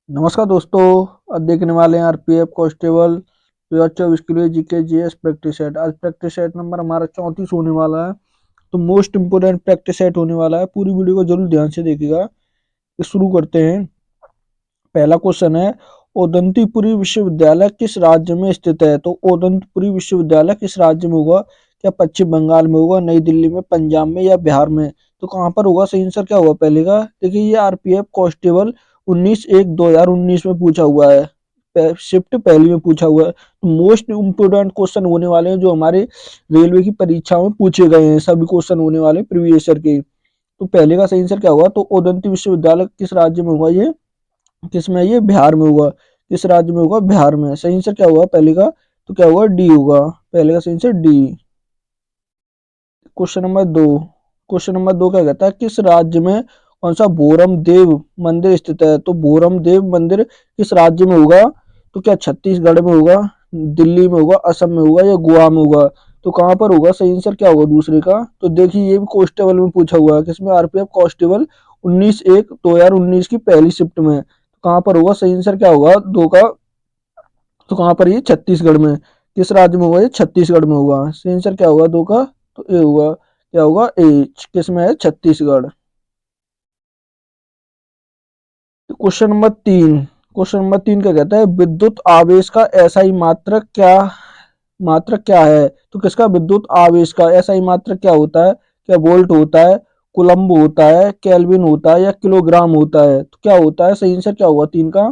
नमस्कार दोस्तों। आज देखने वाले हैं आरपीएफ कांस्टेबल 2024 के लिए जीके जीएस प्रैक्टिस सेट। आज प्रैक्टिस सेट नंबर हमारा 34 होने वाला है। तो मोस्ट इम्पोर्टेंट प्रैक्टिस सेट होने वाला है। पूरी वीडियो को जरूर ध्यान से देखिएगा। तो शुरू करते हैं। पहला क्वेश्चन है, ओदंतीपुरी विश्वविद्यालय किस राज्य में स्थित है? तो ओदंतपुरी विश्वविद्यालय किस राज्य में होगा? क्या पश्चिम बंगाल में होगा, नई दिल्ली में, पंजाब में या बिहार में? तो कहाँ पर होगा? सही आंसर क्या होगा पहले का? देखिए, ये आरपीएफ कांस्टेबल 19/1/2019 में पूछा हुआ है। शिफ्ट पहली में पूछा हुआ है। मोस्ट इम्पोर्टेंट क्वेश्चन होने वाले हैं जो हमारे रेलवे की परीक्षाओं में पूछे गए हैं। सभी क्वेश्चन होने वाले प्रीवियस ईयर के। तो पहले का सही आंसर क्या होगा? तो ओदंती विश्वविद्यालय किस राज्य में होगा? ये किस में? ये बिहार में होगा। किस राज्य में होगा? बिहार में। सही आंसर क्या होगा पहले का? तो क्या होगा? डी होगा। पहले का सही answer D. Question number 2। Question number 2 क्या कहता है, किस राज्य में कौन सा भोरम देव मंदिर स्थित है? तो भोरम देव मंदिर किस राज्य में होगा? तो क्या छत्तीसगढ़ में होगा, दिल्ली में होगा, असम में होगा या गोवा में होगा? तो कहाँ पर होगा? सही आंसर क्या होगा दूसरे का? तो देखिए, ये भी कांस्टेबल में पूछा हुआ है। किसमें? आरपीएफ कांस्टेबल 19/1/2019 की पहली शिफ्ट में। तो कहाँ पर होगा? सही आंसर क्या होगा दो का? तो कहाँ पर? ये छत्तीसगढ़ में। किस राज्य में होगा? ये छत्तीसगढ़ में होगा। सही आंसर क्या होगा दो का? तो ए होगा। क्या होगा? ए। किस में है? Chhattisgarh. Question number 3। Question number 3 क्या कहता है, विद्युत आवेश का एसआई मात्रक क्या है? तो किसका? विद्युत आवेश का एसआई मात्रक क्या होता है? क्या वोल्ट होता है, कुलम्ब होता है, केल्विन होता है या किलोग्राम होता है? तो क्या होता है? सही आंसर क्या होगा तीन का?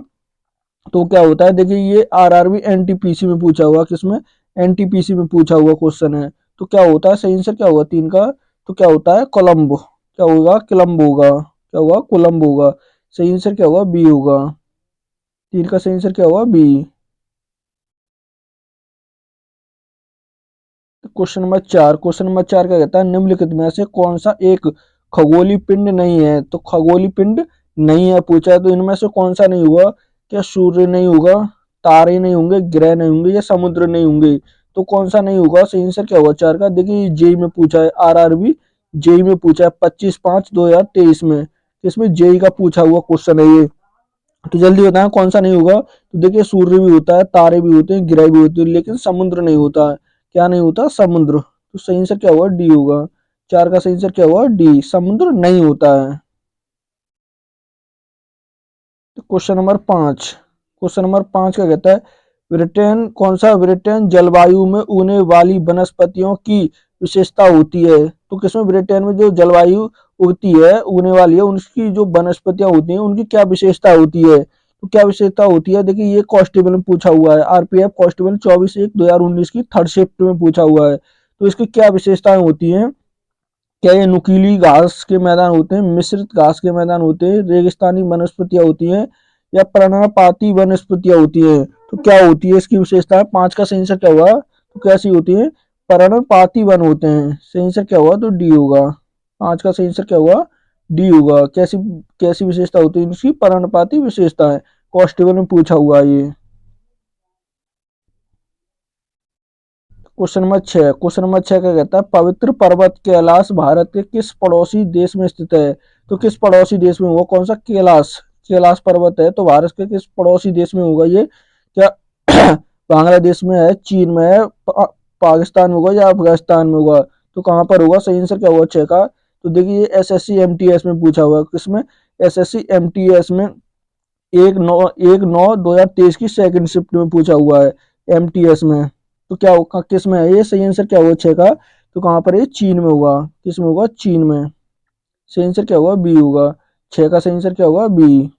तो क्या होता है? देखिए, ये आरआरबी एनटीपीसी में पूछा हुआ। किसमें? एनटीपीसी में पूछा हुआ क्वेश्चन है। तो क्या होता है? सही आंसर क्या होगा तीन का? तो क्या होता है? कोलम्ब। क्या होगा? कोलम्ब होगा। क्या होगा? कोलम्ब होगा। सही आंसर क्या होगा? बी होगा। तीन का सही आंसर क्या होगा? B. Question number 4। Question number 4 क्या कहता है, निम्नलिखित में से कौन सा एक खगोलीय पिंड नहीं है? तो खगोलीय पिंड नहीं है पूछा है, तो इनमें से कौन सा नहीं होगा? क्या सूर्य नहीं होगा, तारे नहीं होंगे, ग्रह नहीं होंगे या समुद्र नहीं होंगे? तो कौन सा नहीं होगा? सही आंसर क्या होगा चार का? देखिए, जेई में पूछा है। आरआरबी जेई में पूछा है 25/5/2023 में। इसमें जेई का पूछा हुआ क्वेश्चन है ये। तो जल्दी बताएं कौन सा नहीं होगा? तो देखिए, सूर्य भी होता है, तारे भी होते हैं, ग्रह भी होते हैं, लेकिन समुद्र नहीं होता है। क्या नहीं होता? समुद्र। तो सही आंसर क्या होगा? डी होगा। चार का सही आंसर क्या होगा? डी। समुद्र नहीं होता है। तो क्वेश्चन नंबर 5। क्वेश्चन नंबर 5 क्या कहता है, ब्रिटेन कौन सा ब्रिटेन जलवायु में उगने वाली वनस्पतियों की विशेषता होती है? तो किसमें? ब्रिटेन में जो जलवायु उगती है, उगने वाली है, उनकी जो वनस्पतियां होती हैं उनकी क्या विशेषता होती है? तो क्या विशेषता होती है? देखिए, ये कांस्टेबल में पूछा हुआ है। आरपीएफ कांस्टेबल 24/1/2019 की थर्ड शिफ्ट में पूछा हुआ है। तो इसकी क्या विशेषताएं होती हैं? क्या ये नुकीली घास के मैदान होते हैं, मिश्रित घास के मैदान होते हैं, रेगिस्तानी वनस्पतियां होती हैं या पर्णपाती वनस्पतियां होती हैं? तो क्या होती है इसकी विशेषता? पांच का सही आंसर क्या हुआ? तो कैसी होती है? पर्णपाती वन होते हैं। सही आंसर क्या हुआ? तो डी होगा। पांच का सही आंसर क्या हुआ? डी होगा। कैसी कैसी विशेषता होती है इसकी? पर्णपाती विशेषता है। कांस्टेबल में पूछा हुआ है ये। क्वेश्चन नंबर 6 क्या कहता है, पवित्र पर्वत कैलाश भारत के किस पड़ोसी देश में स्थित है? तो किस पड़ोसी देश में होगा? कौन सा कैलाश कैलाश पर्वत है? तो भारत के किस पड़ोसी देश में होगा ये? क्या बांग्लादेश में है, चीन में है, पाकिस्तान में होगा या अफगानिस्तान में होगा? तो कहाँ पर होगा? सही आंसर क्या होगा छह का? तो देखिए, ये एसएससी एमटीएस में पूछा हुआ है। किसमें? एसएससी एमटीएस में 1/9/2023 की सेकंड शिफ्ट में पूछा हुआ है, एमटीएस में। तो क्या होगा? किस में है ये? सही आंसर क्या होगा छह का? तो कहाँ पर? ये चीन में होगा। किस में होगा? चीन में। सही आंसर क्या होगा? बी होगा। छह का सही आंसर क्या होगा? बी।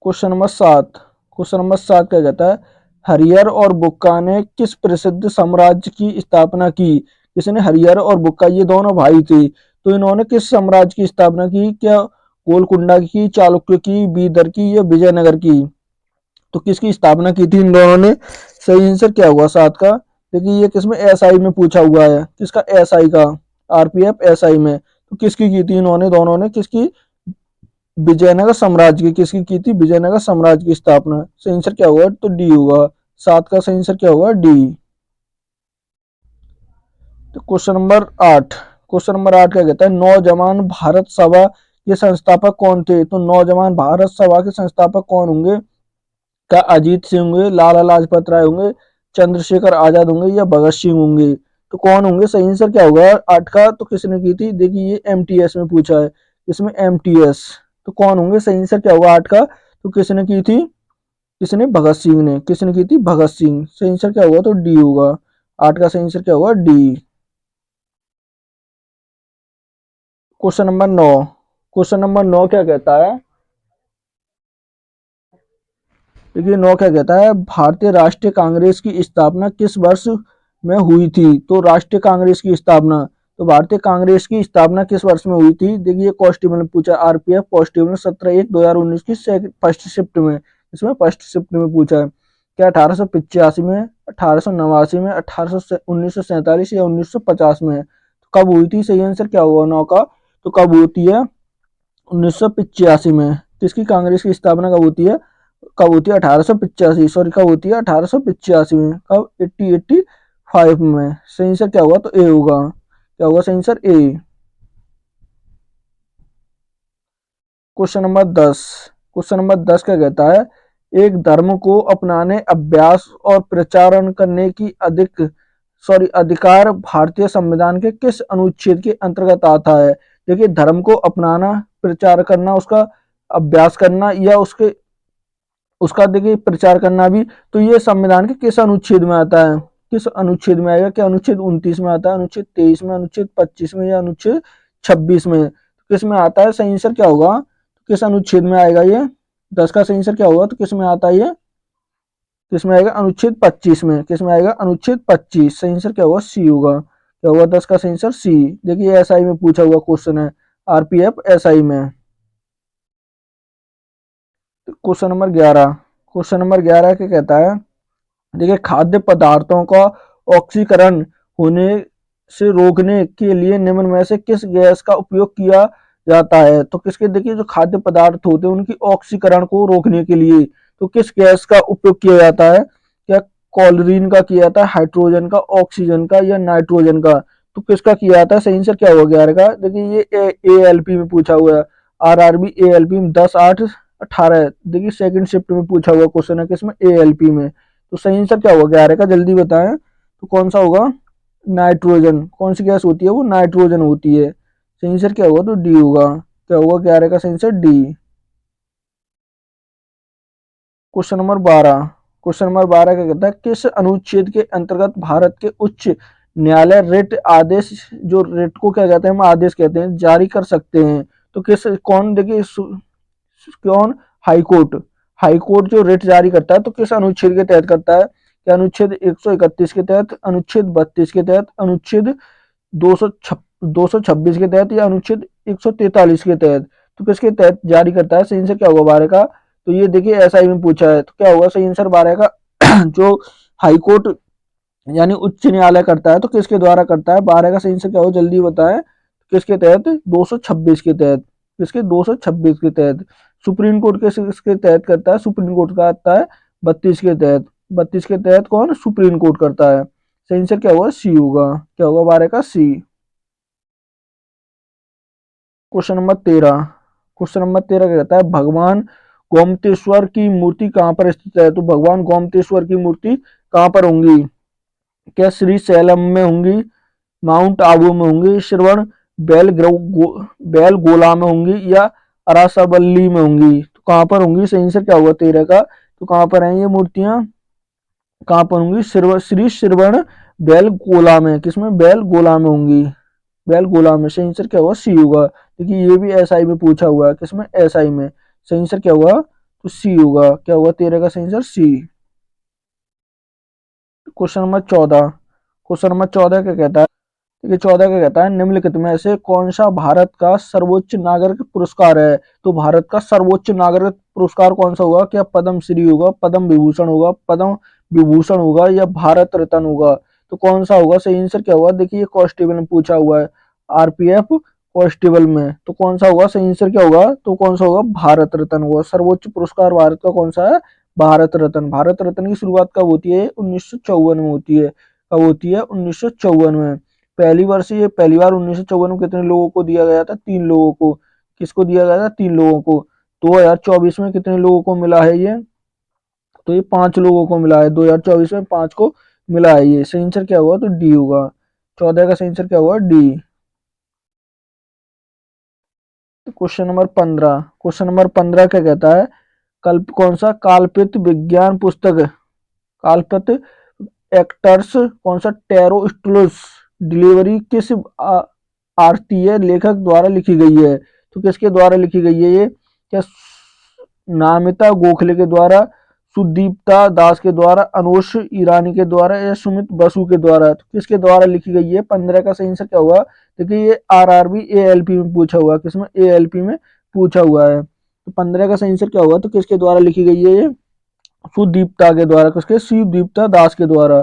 क्वेश्चन नंबर 7 क्या कहता है, हरियर और बुक्का ने किस प्रसिद्ध साम्राज्य की स्थापना की? किसने? हरियर और बुक्का, ये दोनों भाई थे। तो इन्होंने किस साम्राज्य की स्थापना की? क्या गोलकुंडा की, चालुक्य की, बीदर की या विजयनगर की? तो किसकी स्थापना की थी इन दोनों ने? सही आंसर क्या हुआ सात का? देखिए, ये किसमें? एसआई में पूछा हुआ है। किसका? एसआई का। आरपीएफ एसआई में। तो किसकी की थी इन्होंने दोनों ने? किसकी? विजयनगर साम्राज्य की। किसकी की थी? विजयनगर साम्राज्य की स्थापना। सही आंसर क्या होगा? तो डी होगा। सात का सही आंसर क्या होगा? डी। तो क्वेश्चन नंबर 8। क्वेश्चन नंबर 8 क्या कहता है, नौजवान भारत सभा ये संस्थापक कौन थे? तो नौजवान भारत सभा के संस्थापक कौन होंगे? क्या अजीत सिंह होंगे, लाला लाजपत राय होंगे, चंद्रशेखर आजाद होंगे या भगत सिंह होंगे? तो कौन होंगे? सही आंसर क्या होगा 8 का? तो किसने की थी? देखिए ये एमटीएस में पूछा है, इसमें एमटीएस। तो कौन होंगे? सही आंसर क्या होगा 8 का? तो किसने की थी? किसने? भगत सिंह ने। किसने की थी? भगत सिंह। सही आंसर क्या होगा? तो डी होगा। 8 का सही आंसर क्या होगा? D. Question number 9। Question number 9 क्या कहता है? देखिए 9 क्या कहता है? भारतीय राष्ट्रीय कांग्रेस की स्थापना किस वर्ष में हुई थी? तो राष्ट्रीय कांग्रेस की स्थापना, तो भारतीय कांग्रेस की स्थापना किस वर्ष में हुई थी? देखिए कॉन्स्टेबल ने पूछा, आरपीएफ कॉन्स्टेबल 17/1/2019 की फर्स्ट शिफ्ट में, इसमें फर्स्ट शिफ्ट में पूछा है। क्या 1885 में, 1889 में, 1947 या 1950 में? तो कब हुई थी? सही आंसर क्या होगा 9 का? तो कब होती है? 1985 में। किसकी कांग्रेस की स्थापना कब होती है? कब होती है? 1885, सॉरी कब होती है? 1885 में। कब? 1885 में। सही आंसर क्या होगा? तो ए होगा। क्या होगा सही answer? A. Question number 10। Question number 10 क्या कहता है? एक धर्म को अपनाने, अभ्यास और प्रचारण करने की अधिकार भारतीय संविधान के किस अनुच्छेद के अंतर्गत आता है? देखिए धर्म को अपनाना, प्रचार करना, उसका अभ्यास करना या उसके उसका देखिए प्रचार करना भी, तो ये संविधान के किस अनुच्छेद में आता है? किस अनुच्छेद में आएगा? क्या अनुच्छेद 29 में आता है, अनुच्छेद 23 में, अनुच्छेद 25 में या अनुच्छेद 26 में? किस में आता है? सही आंसर क्या होगा? किस अनुच्छेद में आएगा ये? 10 का सही आंसर क्या होगा? तो किस में आता है ये? किस में आएगा? अनुच्छेद 25 में। किस में आएगा? अनुच्छेद 25। सही आंसर क्या होगा? सी होगा। क्या होगा 10 का सही आंसर? सी। देखिए एसआई में पूछा हुआ क्वेश्चन है, आरपीएफ एसआई में। Question number 11। क्वेश्चन नंबर 11 क्या कहता है? देखिए खाद्य पदार्थों का ऑक्सीकरण होने से रोकने के लिए निम्न में से किस गैस का उपयोग किया जाता है? तो किसके? देखिए जो खाद्य पदार्थ होते हैं उनकी ऑक्सीकरण को रोकने के लिए तो किस गैस का उपयोग किया जाता है? क्या क्लोरीन का किया जाता है, हाइड्रोजन का, ऑक्सीजन का या नाइट्रोजन का? तो किसका किया जाता है? सही आंसर क्या होगा 11 का? देखिए ये एएलपी में पूछा हुआ है, आरआरबी एएलपी में 10/8/18। देखिए सेकंड शिफ्ट में पूछा हुआ क्वेश्चन है, किसमें? एएलपी में। तो सही आंसर क्या होगा 11 का? जल्दी बताएं। तो कौन सा होगा? नाइट्रोजन। कौन सी गैस होती है? वो नाइट्रोजन होती है। सही आंसर क्या होगा? तो डी होगा। क्या होगा 11 का सही answer? D. Question number 12। Question number 12 क्या कहता है? किस अनुच्छेद के अंतर्गत भारत के उच्च न्यायालय रिट आदेश, जो रिट को क्या कहते हैं? हम आदेश कहते हैं, जारी कर सकते हैं? तो किस कौन? देखिए कौन? High court. हाई कोर्ट जो रिट जारी करता है तो किस अनुच्छेद के तहत करता है? क्या अनुच्छेद 131 के तहत, अनुच्छेद 32 के तहत, अनुच्छेद 226 के तहत या अनुच्छेद 143 के तहत? तो किसके तहत जारी करता है? सही आंसर क्या होगा 12 का? तो ये देखिए एसआई में पूछा है, तो क्या होगा सही आंसर 12 का? जो हाई कोर्ट यानी उच्च न्यायालय करता है तो किसके द्वारा करता है? 12 का सही आंसर क्या होगा? जल्दी बताएं। किसके तहत? 226 के तहत। किसके? 226 के तहत। सुप्रीम कोर्ट किसके तहत करता है? सुप्रीम कोर्ट का आता है 32 के तहत। 32 के तहत कौन? सुप्रीम कोर्ट करता है। सही आंसर क्या होगा? सी होगा। क्या होगा 12 का? C. Question number 13। Question number 13 क्या कहता है? भगवान गोमतेश्वर की मूर्ति कहाँ पर स्थित है? तो भगवान गोमतेश्वर की मूर्ति कहाँ पर होंगी? क्या श्री सैलम में होंगी, माउंट आबू में होंगी, श्रवण बेलगोला में होंगी या अरासावल्ली में होंगी? तो कहाँ पर होंगी? सही आंसर क्या होगा 13 का? तो कहाँ पर हैं ये मूर्तियां? कहाँ पर होंगी? श्री श्रवण बेलगोला में। किसमें? बेलगोला में होंगी। बेलगोला में। सही आंसर क्या होगा? सी होगा। देखिए ये भी एसआई में पूछा हुआ है, किसमें? एसआई में। सही आंसर क्या होगा? तो सी होगा। क्या होगा 13 का सही answer? C. Question number 14। Question number 14 क्या कहता है? देखिए 14 क्या कहता है? निम्नलिखित में से कौन सा भारत का सर्वोच्च नागरिक पुरस्कार है? तो भारत का सर्वोच्च नागरिक पुरस्कार कौन सा होगा? क्या पद्म श्री होगा, पद्म विभूषण होगा, पद्म विभूषण होगा या भारत रत्न होगा? तो कौन सा होगा? सही आंसर क्या होगा? देखिए ये कांस्टेबल में पूछा हुआ है, आरपीएफ कांस्टेबल में। तो कौन सा होगा? सही आंसर क्या होगा? तो कौन सा होगा? भारत रत्न होगा। सर्वोच्च पुरस्कार भारत का कौन सा है? भारत रत्न। भारत रत्न की शुरुआत कब होती है? 1954 में होती है। कब होती है? 1954 में। पहली बार 1954 में कितने लोगों को दिया गया था? 3 लोगों को। किसको दिया गया था? 3 लोगों को। 2024 में कितने लोगों को मिला है ये? तो ये 5 लोगों को मिला है। 2024 में 5 को मिला है ये। सही आंसर क्या हुआ? तो डी होगा। 14 का सही आंसर क्या हुआ? D. Question number 15। Question number 15 क्या कहता है? कौन सा काल्पित विज्ञान पुस्तक, काल्पित एक्टर्स कौन सा टेरोस्टुलस डिलीवरी किस भारतीय लेखक द्वारा लिखी गई है? तो किसके द्वारा लिखी गई है ये? क्या नामिता गोखले के द्वारा, सुदीप्ता दास के द्वारा, अनुष ईरानी के द्वारा, या सुमित बसु के द्वारा? तो किसके द्वारा लिखी गई है? 15 का सही आंसर क्या हुआ? देखिए ये आरआरबी एएलपी में पूछा हुआ है। किसमें? एएलपी में पूछा हुआ है। तो 15 का सही आंसर क्या हुआ? तो किसके द्वारा लिखी गई है ये? सुदीप्ता के द्वारा। किसके? सुदीप्ता दास के द्वारा।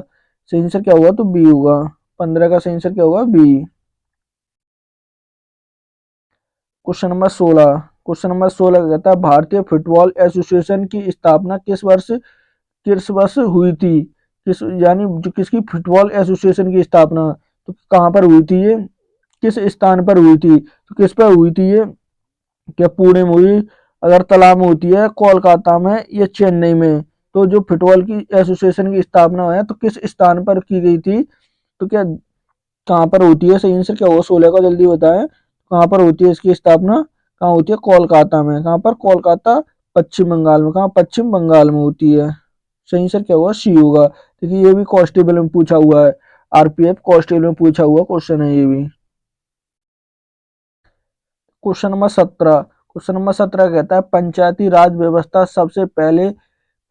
सही आंसर क्या हुआ? तो बी होगा। 15 का सही आंसर क्या होगा? B. Question number 16। Question number 16 कहता है भारतीय फुटबॉल एसोसिएशन की स्थापना किस वर्ष हुई थी? किस यानी जो किसकी फुटबॉल एसोसिएशन की स्थापना तो कहाँ पर हुई थी ये? किस स्थान पर हुई थी? तो किस पर हुई थी ये? क्या पुणे में हुई, अगरतला में होती है, कोलकाता में, या चेन्नई में? तो जो फुटबॉल की एसोसिएशन की स्थापना है तो किस स्थान पर की गई थी? तो क्या कहाँ पर होती है? सही आंसर क्या होगा? 16 का जल्दी बताएं। कहाँ पर होती है इसकी स्थापना? कहाँ होती है? कोलकाता में। कहाँ पर? कोलकाता, पश्चिम बंगाल में। कहाँ? पश्चिम बंगाल में होती है। सही आंसर क्या होगा? सी होगा। देखिए ये भी कांस्टेबल में पूछा हुआ है। आरपीएफ कांस्टेबल में पूछा हुआ क्वेश्चन है ये भी। Question number 17। क्वेश्चन नंबर 17 कहता है पंचायती राज व्यवस्था सबसे पहले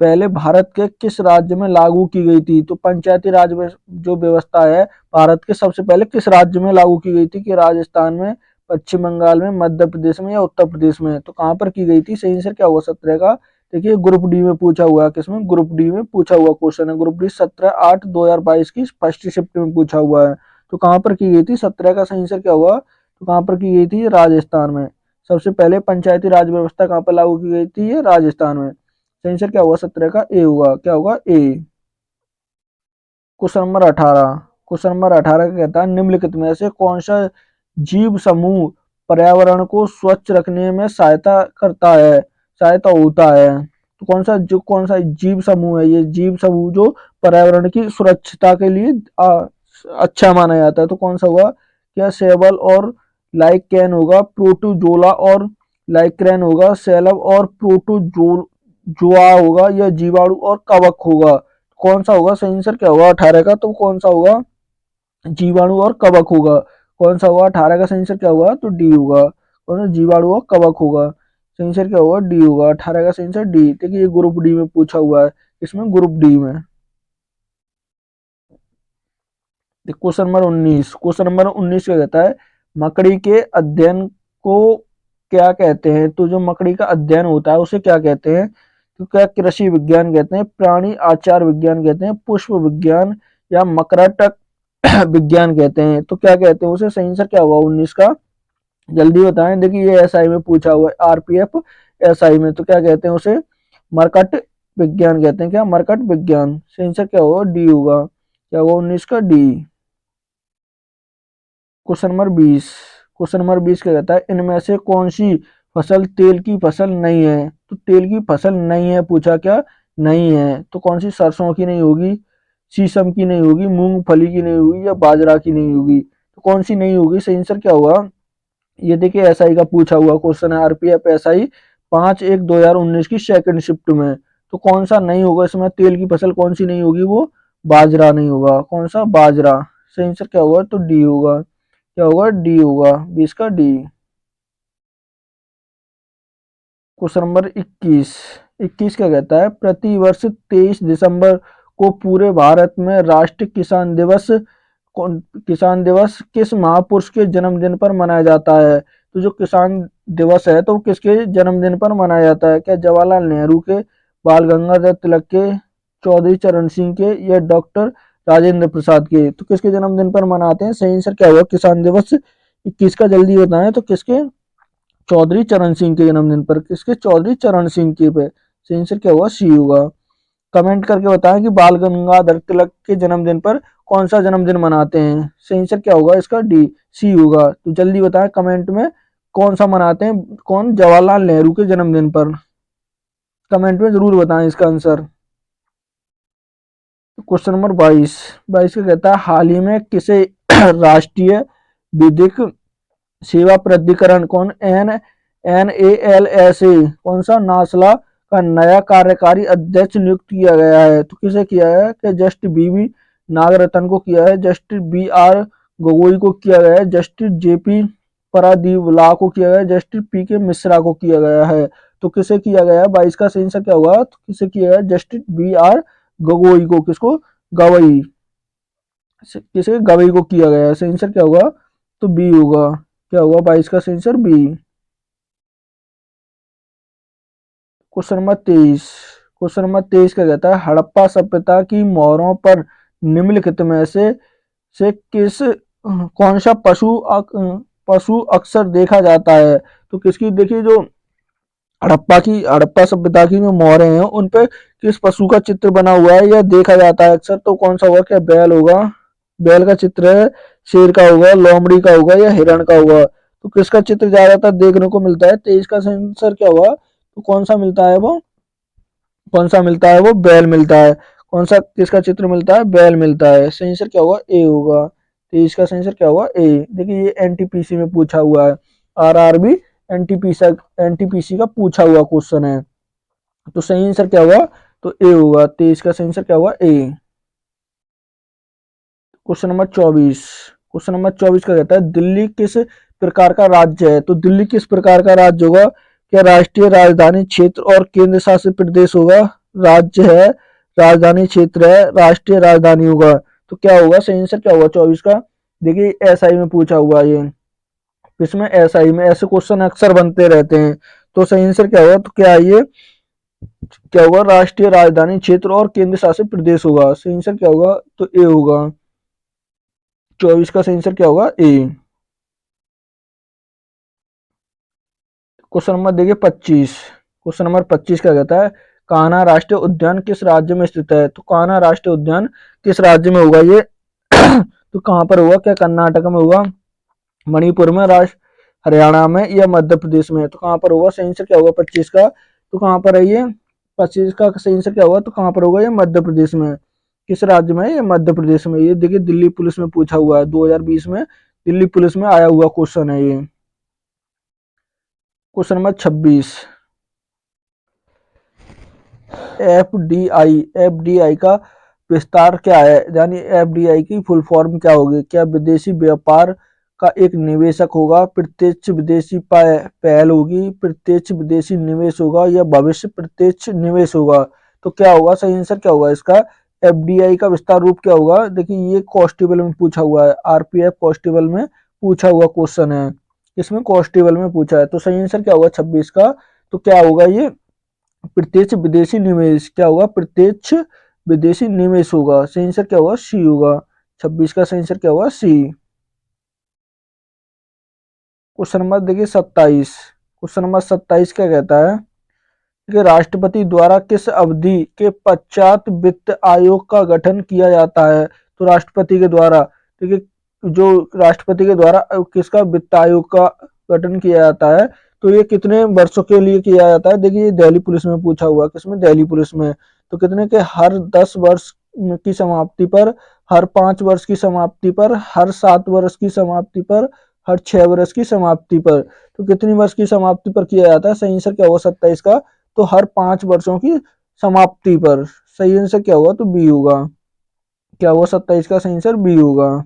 पहले भारत के किस राज्य में लागू की गई थी? तो पंचायती राज जो व्यवस्था है भारत के सबसे पहले किस राज्य में लागू की गई थी? कि राजस्थान में, पश्चिम बंगाल में, मध्य प्रदेश में, या उत्तर प्रदेश में? तो कहाँ पर की गई थी? सही आंसर क्या हुआ 17 का? देखिए ग्रुप डी में पूछा हुआ है। किसमें? ग्रुप डी में पूछा हुआ क्वेश्चन है। ग्रुप डी 17/8/2022 की फर्स्ट शिफ्ट में पूछा हुआ है। तो कहाँ पर की गई थी? 17 का सही आंसर क्या हुआ? तो कहाँ पर की गई थी? राजस्थान में। सबसे पहले पंचायती राज व्यवस्था कहाँ पर लागू की गई थी? ये राजस्थान में। सही आंसर क्या हुआ? 17 का ए होगा। क्या होगा? A. Question number 18। Question number 18 का कहता है निम्नलिखित में से कौन सा जीव समूह पर्यावरण को स्वच्छ रखने में सहायता होता है? तो कौन सा जीव समूह है? ये जीव समूह जो पर्यावरण की सुरक्षता के लिए अच्छा माना जाता है। तो कौन सा होगा? क्या सेबल और लाइकेन होगा, प्रोटोजोला और लाइक्रेन होगा, सेलब और प्रोटोजोआ होगा, या जीवाणु और कवक होगा? कौन सा होगा? सही आंसर क्या होगा 18 का? तो कौन सा होगा? जीवाणु और कवक होगा। कौन सा होगा? 18 का सही आंसर क्या होगा? तो डी होगा। कौन सा? जीवाणु और कवक होगा। सही आंसर क्या होगा? डी होगा। 18 का सही आंसर डी। देखिए ये ग्रुप डी में पूछा हुआ है। इसमें ग्रुप डी में। Question number 19। क्वेश्चन नंबर 19 क्या कहता है मकड़ी के अध्ययन को क्या कहते हैं? तो जो मकड़ी का अध्ययन होता है उसे क्या कहते हैं? तो क्या कृषि विज्ञान कहते हैं, प्राणी आचार विज्ञान कहते हैं, पुष्प विज्ञान, या मकरटक विज्ञान कहते हैं? तो क्या कहते हैं उसे? सही आंसर क्या होगा 19 का? जल्दी बताएं। देखिए ये एसआई में पूछा हुआ है। आरपीएफ एसआई में। तो क्या कहते हैं उसे? मरकट विज्ञान कहते हैं। क्या? मरकट विज्ञान। सही आंसर क्या होगा? डी होगा। क्या होगा 19 का? D. Question number 20। Question number 20 क्या कहता है इनमें से कौन सी फसल तेल की फसल नहीं है? तो तेल की फसल नहीं है पूछा। क्या नहीं है? तो कौन सी? सरसों की नहीं होगी, शीशम की नहीं होगी, मूंगफली की नहीं होगी, या बाजरा की नहीं होगी? तो कौन सी नहीं होगी? सही आंसर क्या होगा? ये देखिए एसआई का पूछा हुआ क्वेश्चन है। आरपीएफ एसआई 5/1/2019 की सेकंड शिफ्ट में। तो कौन सा नहीं होगा इसमें? तेल की फसल कौन सी नहीं होगी? वो बाजरा नहीं होगा। कौन सा? बाजरा। सही आंसर क्या होगा? तो डी होगा। क्या होगा? डी होगा। 20 का डी। Question number 21। 21 क्या कहता है प्रति वर्ष 23 दिसंबर को पूरे भारत में राष्ट्रीय किसान दिवस किस महापुरुष के जन्मदिन पर मनाया जाता है? तो जो किसान दिवस है तो वो किसके जन्मदिन पर मनाया जाता है? क्या जवाहरलाल नेहरू के, बाल गंगाधर तिलक के, चौधरी चरण सिंह के, या डॉक्टर राजेंद्र प्रसाद के? तो किसके जन्मदिन पर मनाते हैं? सही आंसर क्या होगा किसान दिवस 21 का? जल्दी बताएं। तो किसके? चौधरी चरण सिंह के जन्मदिन पर। किसके? चौधरी चरण सिंह के पे। सही आंसर क्या होगा? सी होगा। कमेंट करके बताएं कि बाल गंगाधर तिलक के जन्मदिन पर कौन सा जन्मदिन मनाते हैं? सही आंसर क्या होगा इसका? डी सी होगा। तो जल्दी बताएं कमेंट में कौन सा मनाते हैं, कौन, जवाहरलाल नेहरू के जन्मदिन पर? कमेंट में जरूर बताएं इसका आंसर। क्वेश्चन नंबर 22, 22 का कहता है हाल ही में किसे राष्ट्रीय विधिक सेवा प्राधिकरण, कौन, NALSA, कौन सा, नासला का नया कार्यकारी अध्यक्ष नियुक्त किया गया है? तो किसे किया है? कि जस्टिस BV नागरत्न को किया है, जस्टिस BR गगोई को किया गया है, जस्टिस JP परादीवला को किया गया है, जस्टिस PK मिश्रा को किया गया है। तो किसे किया गया है? 22 का सही आंसर क्या होगा? तो किसे किया है? जस्टिस BR गगोई को। किसको? गवई, किसे? गवई को किया गया है। सही आंसर क्या होगा? तो बी होगा। क्या होगा 22 का सही answer? B. Question number 23, question number 23 का कहता है हड़प्पा सभ्यता की मोहरों पर निम्नलिखित में से किस, कौन सा पशु अक्सर देखा जाता है? तो किसकी? देखिए जो हड़प्पा सभ्यता की जो मोहरें हैं उन पे किस पशु का चित्र बना हुआ है या देखा जाता है अक्सर? तो कौन सा होगा? क्या बैल होगा? बैल का चित्र है, शेर का होगा, लोमड़ी का होगा या हिरण का होगा? तो किसका चित्र ज्यादातर देखने को मिलता है? 23 का आंसर क्या होगा? तो कौन सा मिलता है वो? कौन सा मिलता है वो? बैल मिलता है। कौन सा, किसका चित्र मिलता है? बैल मिलता है। सही आंसर क्या होगा? ए होगा। 23 का सही आंसर क्या होगा? ए। देखिए ये NTPC में पूछा हुआ है, RRB NTPC का पूछा हुआ क्वेश्चन है। तो सही आंसर क्या होगा? तो ए होगा। 23 का सही आंसर क्या होगा? A. Question number 24, question number 24 का कहता है दिल्ली किस प्रकार का राज्य है? तो दिल्ली किस प्रकार का राज्य होगा? क्या राष्ट्रीय राजधानी क्षेत्र और केंद्र शासित प्रदेश होगा, राज्य है, राजधानी क्षेत्र है, राष्ट्रीय राजधानी होगा? तो क्या होगा? सही आंसर क्या होगा 24 का? देखिए SI में पूछा हुआ है ये, इसमें SI में ऐसे क्वेश्चन अक्सर बनते रहते हैं। तो सही आंसर क्या होगा? तो क्या ये, क्या होगा? राष्ट्रीय राजधानी क्षेत्र और केंद्र शासित प्रदेश होगा। सही आंसर क्या होगा? तो ए होगा। 24 का सही आंसर क्या होगा? ए। क्वेश्चन नंबर देखिए 25, क्वेश्चन नंबर 25 क्या कहता है कान्हा राष्ट्रीय उद्यान किस राज्य में स्थित है? तो कान्हा राष्ट्रीय उद्यान किस राज्य में होगा ये? तो कहाँ पर होगा? क्या कर्नाटक में होगा, मणिपुर में, हरियाणा में या मध्य प्रदेश में? तो कहाँ पर होगा? सही आंसर क्या होगा 25 का? तो कहाँ पर है ये? 25 का सही आंसर क्या होगा? तो कहाँ पर होगा? ये मध्य प्रदेश में। किस राज्य में है? ये मध्य प्रदेश में। ये देखिए दिल्ली पुलिस में पूछा हुआ है, 2020 में दिल्ली पुलिस में आया हुआ क्वेश्चन है ये। क्वेश्चन नंबर 26, FDI का विस्तार क्या है? यानी FDI की फुल फॉर्म क्या होगी? क्या विदेशी व्यापार का एक निवेशक होगा, प्रत्यक्ष विदेशी पहल होगी, प्रत्यक्ष विदेशी निवेश होगा या भविष्य प्रत्यक्ष निवेश होगा? तो क्या होगा? सही आंसर क्या होगा इसका? FDI का विस्तार रूप क्या होगा? देखिए ये कॉन्स्टेबल में पूछा हुआ है, RPF कॉन्स्टेबल में पूछा हुआ क्वेश्चन है, इसमें कॉन्स्टेबल में पूछा है। तो सही आंसर क्या होगा 26 का? तो क्या होगा ये? प्रत्यक्ष विदेशी निवेश। क्या होगा? प्रत्यक्ष विदेशी निवेश होगा। सही आंसर क्या होगा? सी होगा। 26 का सही आंसर क्या होगा? सी। क्वेश्चन नंबर देखिए 27, क्वेश्चन नंबर 27 क्या कहता है कि राष्ट्रपति द्वारा किस अवधि के पश्चात वित्त आयोग का गठन किया जाता है? तो राष्ट्रपति के द्वारा, देखिए जो राष्ट्रपति के द्वारा किसका वित्त आयोग का गठन किया जाता है, तो ये कितने वर्षों के लिए किया जाता है? देखिए ये दिल्ली पुलिस में पूछा हुआ, किसमें? दिल्ली पुलिस में। तो कितने के? हर 10 वर्ष की समाप्ति पर, हर 5 वर्ष की समाप्ति पर, हर 7 वर्ष की समाप्ति पर, हर 6 वर्ष की समाप्ति पर। तो कितनी वर्ष की समाप्ति पर किया जाता है? सही आंसर क्या होगा 27 का? तो हर 5 वर्षों की समाप्ति पर। सही आंसर क्या होगा? तो बी होगा। क्या होगा 27 का सही आंसर? बी होगा।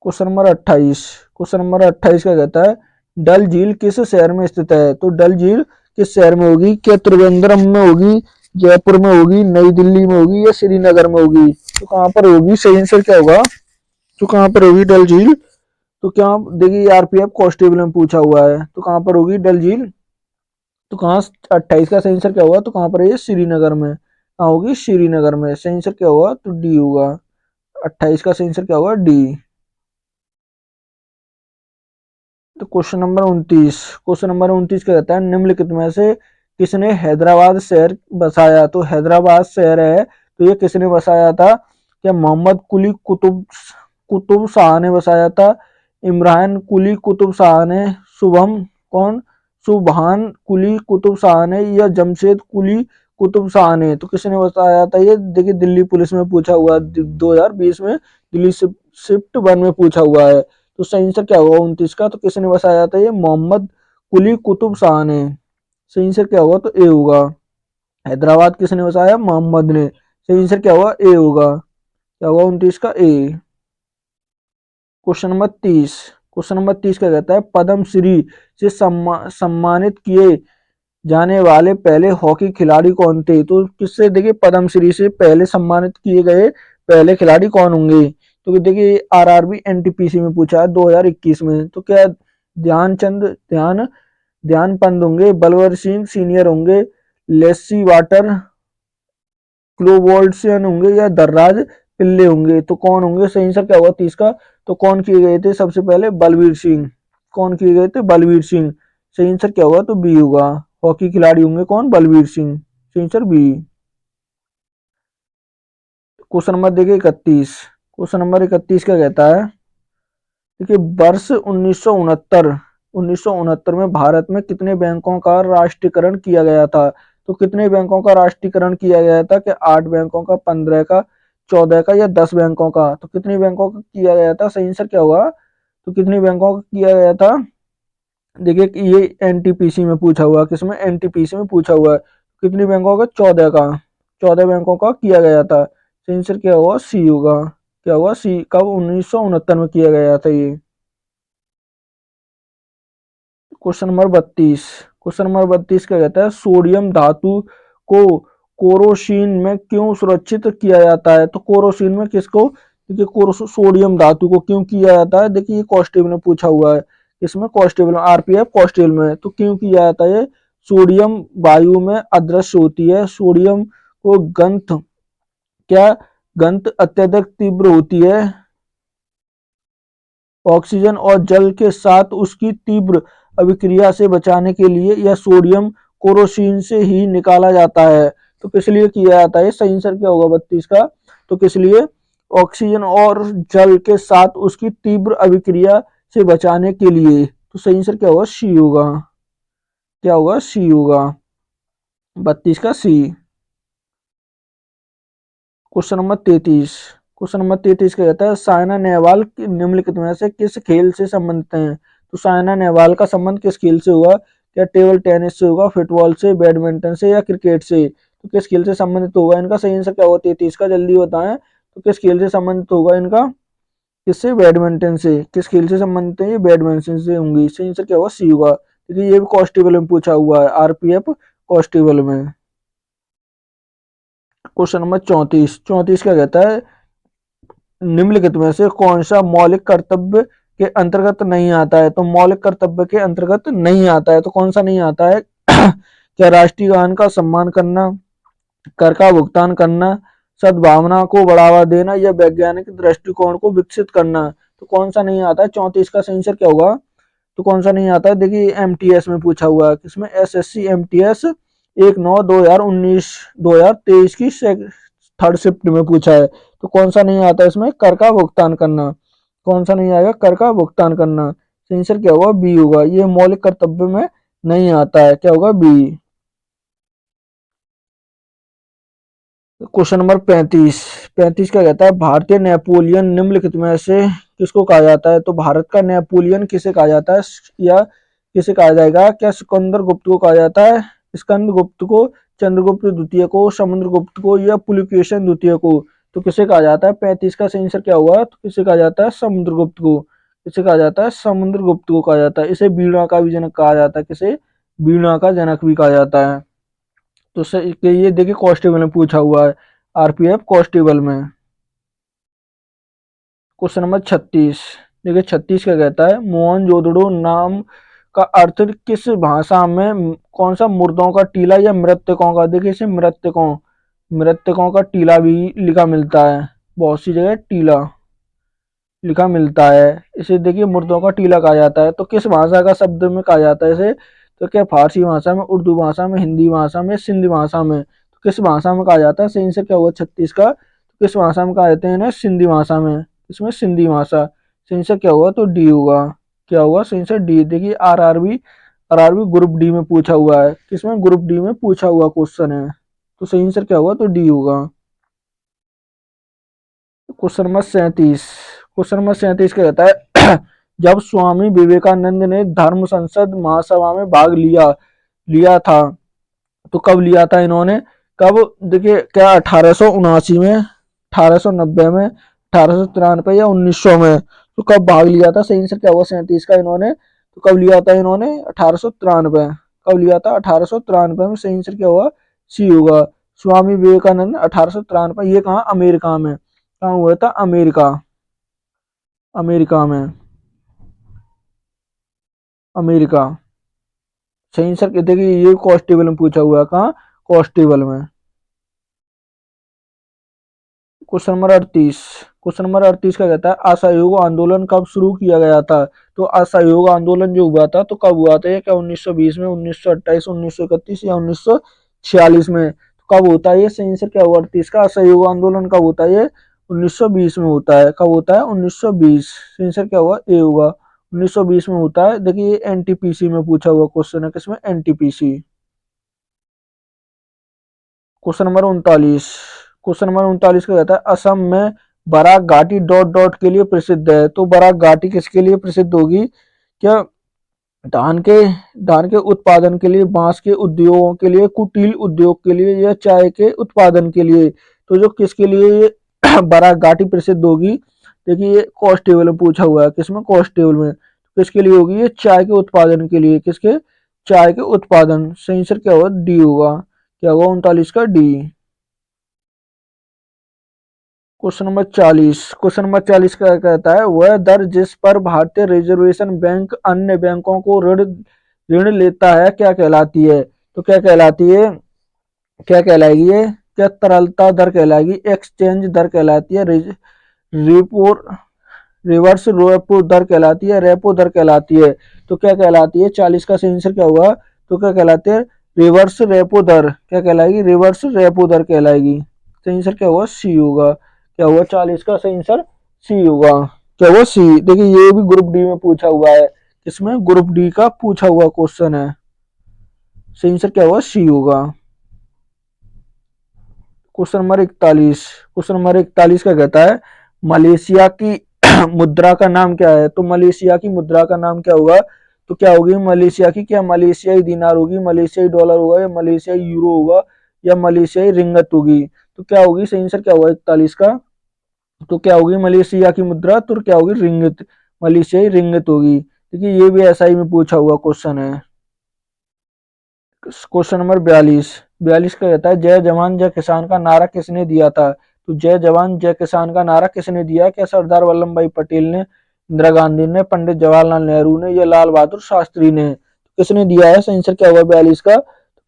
क्वेश्चन नंबर 28, क्वेश्चन नंबर 28 का कहता है डल झील किस शहर में स्थित है? तो डल झील किस शहर में होगी? क्या त्रिवेंद्रम में होगी, जयपुर में होगी, नई दिल्ली में होगी या श्रीनगर में होगी? तो कहाँ पर होगी? सही आंसर क्या होगा? तो कहाँ पर होगी डल झील? तो क्या देखिए RPF कांस्टेबल में पूछा हुआ है, तो कहाँ पर होगी डल झील? तो कहाँ? 28 का सही आंसर क्या होगा? तो कहाँ पर है ये? श्रीनगर में। कहाँ होगी? श्रीनगर में। सही आंसर क्या होगा? तो डी होगा। 28 का सही आंसर क्या होगा? डी। तो क्वेश्चन नंबर 29, क्वेश्चन नंबर 29 क्या कहता है निम्नलिखित में से किसने हैदराबाद शहर बसाया? तो हैदराबाद शहर है, तो ये किसने बसाया था? क्या मोहम्मद कुली कुतुब शाह ने बसाया था, इमरान कुली कुतुब शाह ने, शुभम कौन, सुबहान कुली कुतुब शाह ने या जमशेद कुली कुतुब शाह ने, तो किसने बताया था ये? देखिए दिल्ली पुलिस में पूछा हुआ 2020 में, दिल्ली शिफ्ट 1 में पूछा हुआ है। तो सही आंसर क्या होगा 29 का? तो किसने बताया था ये? मोहम्मद कुली कुतुब शाह ने। सही आंसर क्या होगा? तो ए होगा। हैदराबाद किसने बसाया? मोहम्मद ने। सही आंसर क्या होगा? ए होगा। क्या होगा 29 का? A. Question number 30। Question number 30 क्या कहता है? पद्म श्री से सम्मानित किए जाने वाले पहले हॉकी खिलाड़ी कौन थे? तो किससे देखिए पद्म श्री से पहले सम्मानित किए गए पहले खिलाड़ी कौन होंगे? तो देखिए आरआरबी एनटीपीसी में पूछा है 2021 में। तो क्या ध्यानपंत होंगे, बलवर सिंह सीनियर होंगे, लेस्सी वाटर क्लोबोल्ट्सन होंगे या दर्राज पिल्ले होंगे? तो कौन होंगे? सही आंसर क्या होगा 30 का? तो कौन किए गए थे सबसे पहले? बलवीर सिंह। कौन किए गए थे? बलवीर सिंह। सही आंसर क्या होगा? तो बी होगा। हॉकी खिलाड़ी होंगे कौन? बलवीर सिंह। सही आंसर बी। क्वेश्चन नंबर देखिए 31। क्वेश्चन नंबर 31 क्या कहता है? देखिए वर्ष 1969 में भारत में कितने बैंकों का राष्ट्रीयकरण किया गया था? तो कितने बैंकों का राष्ट्रीयकरण किया गया था? कि 8 बैंकों का, 15 का, 14 का या 10 बैंकों का? तो कितने बैंकों का किया गया था? सही आंसर क्या होगा? तो कितने बैंकों का किया गया था? देखिए ये एनटीपीसी में पूछा हुआ, किसमें? एनटीपीसी में पूछा हुआ है। कितने बैंकों का? 14 का। 14 बैंकों का किया गया था। सही आंसर क्या होगा? सी होगा। क्या होगा? सी। कब? 1969 में किया गया था ये। Question number 32। क्वेश्चन नंबर 32 क्या कहता है? सोडियम धातु को कोरोसिन में क्यों सुरक्षित किया जाता है? तो कोरोसिन में किसको? देखिए सोडियम धातु को क्यों किया जाता है? देखिए ये कांस्टेबल में पूछा हुआ है। इसमें कांस्टेबल में, आरपीएफ कांस्टेबल में। तो क्यों किया जाता है? सोडियम वायु में अदृश्य होती है। सोडियम को गंध, क्या गंध अत्यधिक तीव्र होती है। ऑक्सीजन और जल के साथ उसकी तीव्र अभिक्रिया से बचाने के लिए यह सोडियम कोरोसिन से ही निकाला जाता है। तो किस लिए किया जाता है? सही आंसर क्या होगा 32 का? तो किस लिए? ऑक्सीजन और जल के साथ उसकी तीव्र अभिक्रिया से बचाने के लिए। तो सही आंसर क्या होगा? सी होगा। क्या होगा? सी होगा। 32 का C. Question number 33। Question number 33 क्या कहता है? साइना नेहवाल निम्नलिखित में से किस खेल से संबंधित हैं? तो साइना नेहवाल का संबंध किस खेल से हुआ? क्या टेबल टेनिस से होगा, फुटबॉल से, बैडमिंटन से या क्रिकेट से? तो किस खेल से संबंधित होगा इनका? सही आंसर क्या होगा 33 का? जल्दी बताएं। तो किस खेल से संबंधित होगा इनका? किससे? बैडमिंटन से। किस खेल से संबंधित है? ये बैडमिंटन से होंगी। सही आंसर क्या होगा? सी होगा। क्योंकि ये भी कांस्टेबल में पूछा हुआ है, आरपीएफ कांस्टेबल में। Question number 34। 34 क्या कहता है? निम्नलिखित में से कौन सा मौलिक कर्तव्य के अंतर्गत नहीं आता है? तो मौलिक कर्तव्य के अंतर्गत नहीं आता है, तो कौन सा नहीं आता है? क्या राष्ट्रीय गान का सम्मान करना, कर का भुगतान करना, सद्भावना को बढ़ावा देना या वैज्ञानिक दृष्टिकोण को विकसित करना? तो कौन सा नहीं आता है? 34 का सही आंसर क्या होगा? तो कौन सा नहीं आता है? देखिए एमटीएस में पूछा हुआ है। किसमें? एसएससी एमटीएस 1/9/2019 2023 की थर्ड शिफ्ट में पूछा है। तो कौन सा नहीं आता इसमें? कर का भुगतान करना। कौन सा नहीं आएगा? कर का भुगतान करना। आंसर क्या होगा? बी होगा। ये मौलिक कर्तव्य में नहीं आता है। क्या होगा? बी। Question number 35। 35 क्या कहता है? भारतीय नेपोलियन निम्नलिखित में से किसको कहा जाता है? तो भारत का नेपोलियन किसे कहा जाता है या किसे कहा जाएगा? क्या सिकंदर गुप्त को कहा जाता है, स्कंद गुप्त को, चंद्रगुप्त द्वितीय को, समुद्रगुप्त को या पुलकेशन द्वितीय को? तो किसे कहा जाता है? 35 का सही आंसर क्या हुआ? तो किसे कहा जाता है? समुद्रगुप्त को। किसे कहा जाता है? समुद्रगुप्त को कहा जाता है। इसे वीणा का भी जनक कहा जाता है। किसे? वीणा का जनक भी कहा जाता है। तो ये देखिए कांस्टेबल में पूछा हुआ है, आरपीएफ कांस्टेबल में। Question number 36। देखिए 36 क्या कहता है? मोहनजोदड़ो नाम का अर्थ किस भाषा में, कौन सा मुर्दों का टीला या मृतकों का? देखिए इसे मृतकों का टीला भी लिखा मिलता है। बहुत सी जगह टीला लिखा मिलता है। इसे देखिए मुर्दों का टीला कहा जाता है। तो किस भाषा का शब्द में कहा जाता है इसे? तो क्या फारसी भाषा में, उर्दू भाषा में, हिंदी भाषा में, सिंधी भाषा में? तो किस भाषा में कहा जाता है? सही से क्या हुआ 36 का? तो किस भाषा में कहा जाते हैं? सिंधी भाषा में। इसमें सिंधी भाषा। सही आंसर क्या हुआ, तो डी होगा। क्या हुआ, सही आंसर डी। देखिए आरआरबी ग्रुप डी में पूछा हुआ है, किसमें, ग्रुप डी में पूछा हुआ क्वेश्चन है, तो सही आंसर क्या हुआ, तो डी होगा। Question number 37। क्वेश्चन नंबर 37 क्या कहता है जब स्वामी विवेकानंद ने धर्म संसद महासभा में भाग लिया लिया था, तो कब लिया था इन्होंने, कब, देखिए क्या 1879 में, 1890 में, 1893 या 1900 में, तो कब भाग लिया था, सही आंसर क्या हुआ 37 का इन्होंने, तो कब लिया था इन्होंने, 1893। कब लिया था, 1893 में, सही आंसर क्या हुआ, सी होगा। स्वामी विवेकानंद 1893, ये कहाँ, अमेरिका में, कहाँ हुआ था, अमेरिका, अमेरिका में, अमेरिका। सही आंसर देखिए ये कॉन्स्टेबल में पूछा हुआ है, कहाँ, कॉन्स्टेबल में। Question number 38। क्वेश्चन नंबर 38 का कहता है असहयोग आंदोलन कब शुरू किया गया था, तो असहयोग आंदोलन जो हुआ था, तो कब हुआ था, ये क्या 1920 में, 1928, 1931 या 1946 में, तो कब होता है ये, सही आंसर क्या हुआ 38 का, असहयोग आंदोलन कब होता है ये, 1920 में होता है। कब होता है, 1920। सही आंसर क्या हुआ, ए होगा, 1920 में होता है। देखिए एनटीपीसी में पूछा हुआ क्वेश्चन है, किसमें, NTPC. Question number 39। Question number 39 का कहता है असम में बराक घाटी डॉट डॉट के लिए प्रसिद्ध है, तो बराक घाटी किसके लिए प्रसिद्ध होगी, क्या धान के धान के उत्पादन के लिए, बांस के उद्योगों के लिए, कुटीर उद्योग के लिए, या चाय के उत्पादन के लिए, तो जो किसके लिए ये बराक घाटी प्रसिद्ध होगी, देखिए ये कॉस्ट टेबल में पूछा हुआ है, किसमें, कॉस्ट टेबल में, किसके लिए होगी, ये चाय के उत्पादन के लिए, किसके, चाय के उत्पादन। सही आंसर क्या होगा, डी होगा। क्या होगा 39 का, D. Question number 40। Question number 40 का कहता है वह दर जिस पर भारतीय रिजर्वेशन बैंक अन्य बैंकों को ऋण ऋण लेता है क्या कहलाती है, तो क्या कहलाती है, क्या कहलाएगी ये, क्या तरलता दर कहलाएगी, एक्सचेंज दर कहलाती है, रिपो रिवर्स रेपो दर कहलाती है, रेपो दर कहलाती है, तो क्या कहलाती है, 40 का सही आंसर क्या हुआ, तो क्या कहलाती है, रिवर्स रेपो दर, क्या कहलाएगी, रिवर्स रेपो दर कहलाएगी। सही आंसर क्या हुआ, सी होगा। क्या हुआ 40 का सही आंसर, सी होगा। क्या हुआ, सी। देखिए ये भी ग्रुप डी में पूछा हुआ है, इसमें ग्रुप डी का पूछा हुआ क्वेश्चन है। सही आंसर क्या हुआ, सी होगा। Question number 41। क्वेश्चन नंबर 41 का कहता है मलेशिया की मुद्रा का नाम क्या है, तो मलेशिया की मुद्रा का नाम क्या होगा, तो क्या होगी मलेशिया की, क्या मलेशियाई दिनार होगी, मलेशियाई डॉलर होगा, या मलेशियाई यूरो होगा, या मलेशियाई रिंगत होगी, तो क्या होगी, सही आंसर क्या होगा 41 का, तो क्या होगी मलेशिया की मुद्रा, तो क्या होगी, रिंगित, मलेशियाई रिंगित होगी। देखिए ये भी एसआई में पूछा हुआ क्वेश्चन है। Question number 42। 42 का कहता है जय जवान जय किसान का नारा किसने दिया था, तो जय जवान जय किसान का नारा किसने दिया, क्या सरदार वल्लभ भाई पटेल ने, इंदिरा गांधी ने, पंडित जवाहरलाल नेहरू ने, या लाल बहादुर शास्त्री ने, किसने दिया है, सही आंसर क्या हुआ 42 का,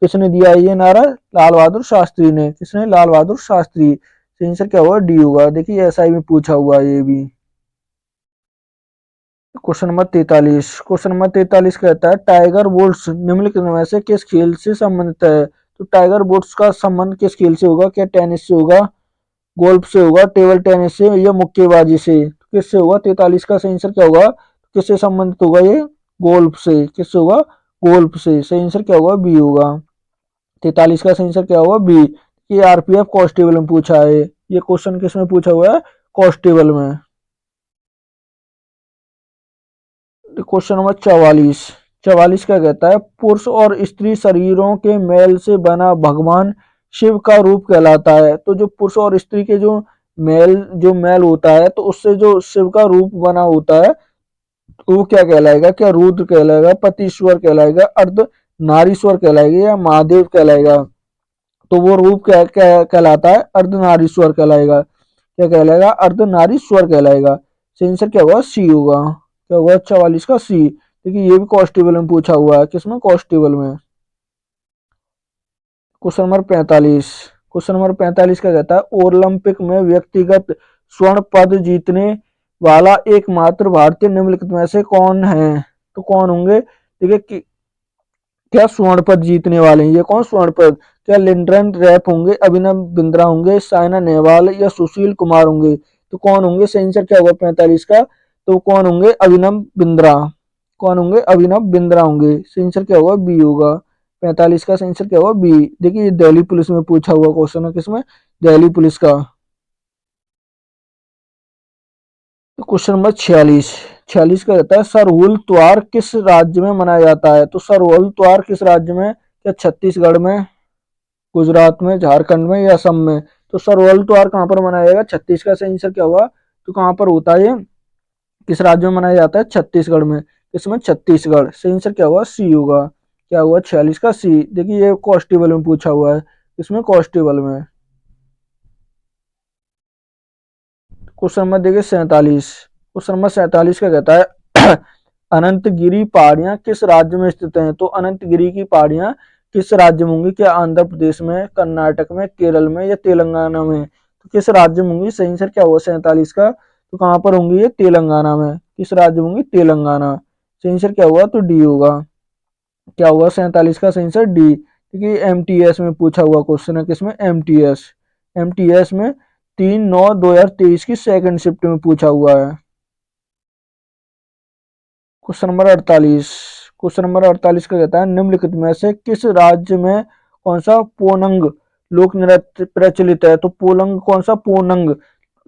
किसने दिया है ये नारा, लाल बहादुर शास्त्री ने, किसने, लाल बहादुर शास्त्री। सही आंसर क्या हुआ, डी होगा। देखिए एसआई में पूछा हुआ है ये भी। Question number 43। क्वेश्चन नंबर 43 कहता है टाइगर वुड्स निम्नलिखित में से किस खेल से संबंधित है, तो टाइगर वुड्स का संबंध किस खेल से होगा, क्या टेनिस से होगा, गोल्फ से होगा, टेबल टेनिस से, या मुक्केबाजी से, किससे होगा, 43 का सही आंसर क्या होगा, किससे संबंधित होगा ये, गोल्फ से, किससे होगा, गोल्फ से। सही आंसर क्या होगा, बी होगा। 43 का सही आंसर क्या होगा, बी। ये आरपीएफ कांस्टेबल में पूछा है, ये क्वेश्चन किस में पूछा हुआ है, कांस्टेबल में। Question number 44। 44 क्या कहता है पुरुष और स्त्री शरीरों के मेल से बना भगवान शिव का रूप कहलाता है, तो जो पुरुष और स्त्री के जो मेल होता है, तो उससे जो शिव का रूप बना होता है, तो वो क्या कहलाएगा, क्या रुद्र कहलाएगा, पतिश्वर कहलाएगा, अर्ध नारीश्वर कहलाएगा, या महादेव कहलाएगा, तो वो रूप क्या क्या कहलाता है, अर्धनारीश्वर कहलाएगा। क्या कहलाएगा, अर्धनारीश्वर कहलाएगा। सही आंसर क्या होगा, सी होगा। क्या होगा 44 का, सी। देखिए ये भी कांस्टेबल में पूछा हुआ है, किसमें, कांस्टेबल में। Question number 45। क्वेश्चन नंबर 45 का कहता है ओलंपिक में व्यक्तिगत स्वर्ण पद जीतने वाला एकमात्र भारतीय निम्नलिखित में से कौन है, तो कौन होंगे, देखिए क्या स्वर्ण पद जीतने वाले हैं, ये कौन स्वर्ण पद, क्या लिंड्रन रैप होंगे, अभिनव बिंद्रा होंगे, साइना नेहवाल, या सुशील कुमार होंगे, तो कौन होंगे, सही आंसर क्या होगा 45 का, तो कौन होंगे? अभिनव बिंद्रा। कौन होंगे? अभिनव बिंद्रा होंगे। सही आंसर क्या होगा? बी होगा। 45 का सही आंसर क्या होगा? बी। देखिए ये दिल्ली पुलिस में पूछा हुआ क्वेश्चन है, किसमें? दिल्ली पुलिस का। तो क्वेश्चन नंबर 46। 46 का कहता है सरहुल त्योहार किस राज्य में मनाया जाता है? तो सरहुल त्योहार किस राज्य में? क्या छत्तीसगढ़ में, गुजरात में, झारखंड में या असम में? तो सरहुल त्योहार कहाँ पर मनाया जाएगा? छत्तीस का सही आंसर क्या होगा? तो कहाँ पर होता है ये? किस राज्य में मनाया जाता है? छत्तीसगढ़ में। इसमें छत्तीसगढ़। सही आंसर क्या होगा? सी होगा। क्या हुआ? 46 का सी। देखिए ये कॉन्स्टेबल में पूछा हुआ है, इसमें कॉन्स्टेबल में। क्वेश्चन नंबर देखिए 47। क्वेश्चन नंबर 47 का कहता है अनंतगिरी पहाड़ियां किस राज्य में स्थित हैं? तो अनंतगिरी की पहाड़ियां किस राज्य में होंगी? क्या आंध्र प्रदेश में, कर्नाटक में, केरल में या तेलंगाना में? तो किस राज्य में होंगी? सही आंसर क्या होगा 47 का? तो कहाँ पर होंगी ये? तेलंगाना में। किस राज्य में होंगी? तेलंगाना। सही आंसर क्या होगा? तो डी होगा। क्या होगा 47 का सही आंसर? डी। देखिए एमटीएस में पूछा हुआ क्वेश्चन है, किसमें? एमटीएस। एमटीएस में 3/9/2023 की सेकंड शिफ्ट में पूछा हुआ है। Question number 48। क्वेश्चन नंबर 48 का कहता है निम्नलिखित में से किस राज्य में कौन सा पोनंग लोक नृत्य प्रचलित है? तो पोलंग कौन सा पोनंग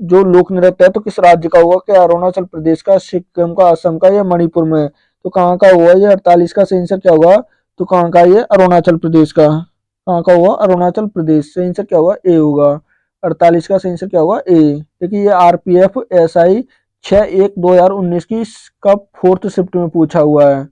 जो लोक नृत्य है तो किस राज्य का होगा? क्या अरुणाचल प्रदेश का, सिक्किम का, असम का या मणिपुर में? तो कहाँ का हुआ ये? 48 का सही आंसर क्या होगा? तो कहाँ का ये? अरुणाचल प्रदेश का। कहाँ का हुआ? अरुणाचल प्रदेश। सही आंसर क्या होगा? ए होगा। 48 का सही आंसर क्या होगा? ए। देखिए ये आरपीएफ एसआई 6/1/2019 की का फोर्थ शिफ्ट में पूछा हुआ है।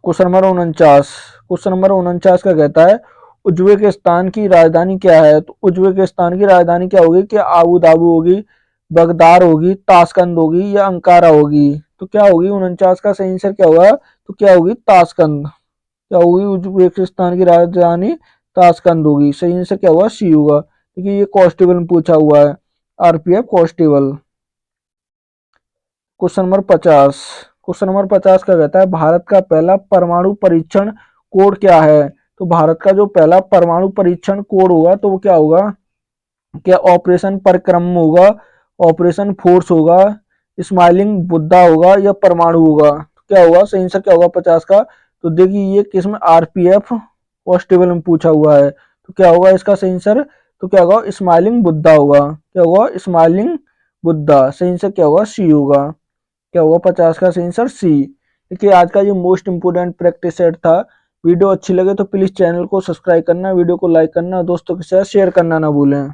Question number 49। क्वेश्चन नंबर 49 का कहता है उज्बेकिस्तान की राजधानी क्या है? तो उज्बेकिस्तान की राजधानी क्या होगी? क्या आबू धाबी होगी, बगदार होगी, ताशकंद होगी या अंकारा होगी? तो क्या होगी 49 का सही आंसर क्या होगा? तो क्या होगी? ताशकंद। क्या होगी? उज्बेकिस्तान की राजधानी ताशकंद होगी। सही आंसर क्या होगा? सी होगा। देखिए ये कांस्टेबल में पूछा हुआ है, RPF constable. Question number 50। Question number 50 का कहता है भारत का पहला परमाणु परीक्षण कोड क्या है? तो भारत का जो पहला परमाणु परीक्षण कोड होगा तो वो क्या होगा? क्या ऑपरेशन परिक्रम होगा, ऑपरेशन फोर्स होगा, स्माइलिंग बुद्धा होगा या परमाणु होगा? तो क्या होगा सही आंसर? क्या होगा 50 का? तो देखिए ये किसमें? आरपीएफ कांस्टेबल में पूछा हुआ है, तो क्या होगा इसका सही आंसर? तो क्या होगा? स्माइलिंग बुद्धा होगा। क्या होगा? स्माइलिंग बुद्धा। सही आंसर क्या होगा? सी होगा। क्या होगा 50 का सही आंसर? सी। देखिए आज का ये मोस्ट इंपोर्टेंट प्रैक्टिस सेट था। वीडियो अच्छी लगे तो प्लीज चैनल को सब्सक्राइब करना, वीडियो को लाइक करना, दोस्तों के साथ शेयर करना ना भूलें।